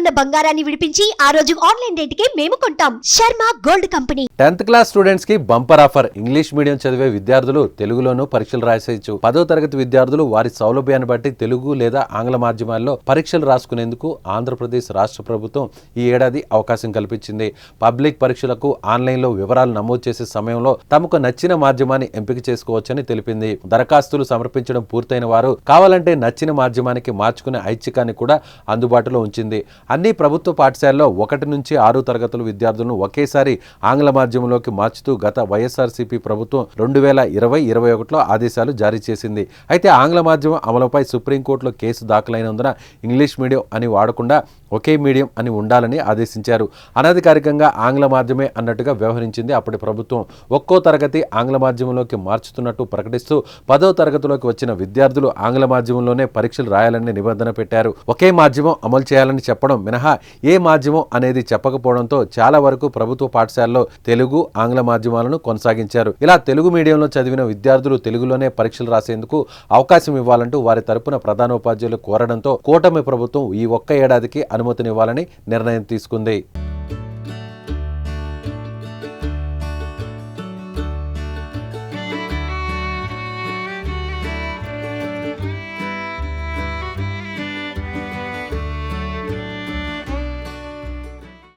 ఉన్న బంగారాన్ని విడిపించి ఆ రోజు ఆన్లైన్ రేటుకే మేము కొంటాం. Sharma gold company. 10th class students కి బంపర్ ఆఫర్. ఇంగ్లీష్ మీడియం చదివే విద్యార్థులు తెలుగులోనూ పరీక్షలు రాసేయచ్చు. 10వ తరగతి విద్యార్థులు వారి సౌలభ్యాన్ని బట్టి తెలుగు లేదా ఆంగ్ల మాధ్యమాల్లో పరీక్షలు రాసుకునేందుకు ఆంధ్రప్రదేశ్ రాష్ట్ర ప్రభుత్వం ఈ ఏడాది అవకాశం కల్పించింది. పబ్లిక్ పరీక్షలకు ఆన్లైన్లో వివరాలు నమోదు చేసే సమయంలో తమకు నచ్చిన మాధ్యమాన్ని ఎంపిక చేసుకోవచ్చని తెలిపింది. దరఖాస్తులు సమర్పించడం పూర్తయిన వారు కావాలంటే నచ్చిన మాధ్యమానికి మార్చుకునే ఐచ్ఛికాన్ని కూడా అందుబాటులో ఉంచింది. అన్ని ప్రభుత్వ పాఠశాలలో 1 నుంచి 6 తరగతుల విద్యార్థులను ఒకేసారి ఆంగ్ల మాధ్యమంలోకి మార్చుతూ గత వైఎస్ఆర్సీపీ ప్రభుత్వం 2020-21లో ఆదేశాలు జారీ చేసింది. అయితే ఆంగ్ల మాధ్యమం అమలుపై సుప్రీంకోర్టులో కేసు దాఖలైనందున ఇంగ్లీష్ మీడియం అని వాడకుండా ఒకే మీడియం అని ఉండాలని ఆదేశించారు. అనధికారికంగా ఆంగ్ల మాధ్యమే అన్నట్టుగా వ్యవహరించింది అప్పటి ప్రభుత్వం. ఒక్కో తరగతి ఆంగ్ల మాధ్యమంలోకి మార్చుతున్నట్టు ప్రకటిస్తూ 10వ తరగతిలోకి వచ్చిన విద్యార్థులు ఆంగ్ల మాధ్యమంలోనే పరీక్షలు రాయాలని నిబంధన పెట్టారు. ఒకే మాధ్యమం అమలు చేయాలని చెప్పడం మినహా ఏ మాధ్యమం అనేది చెప్పకపోవడంతో చాలా వరకు ప్రభుత్వ పాఠశాలలో తెలుగు, ఆంగ్ల మాధ్యమాలను కొనసాగించారు. ఇలా తెలుగు మీడియంలో చదివిన విద్యార్థులు తెలుగులోనే పరీక్షలు రాసేందుకు అవకాశం ఇవ్వాలంటూ వారి తరపున ప్రధానోపాధ్యాయులు కోరడంతో కూటమి ప్రభుత్వం ఈ ఒక్క ఏడాదికి అనుమతినివ్వాలని నిర్ణయం తీసుకుంది.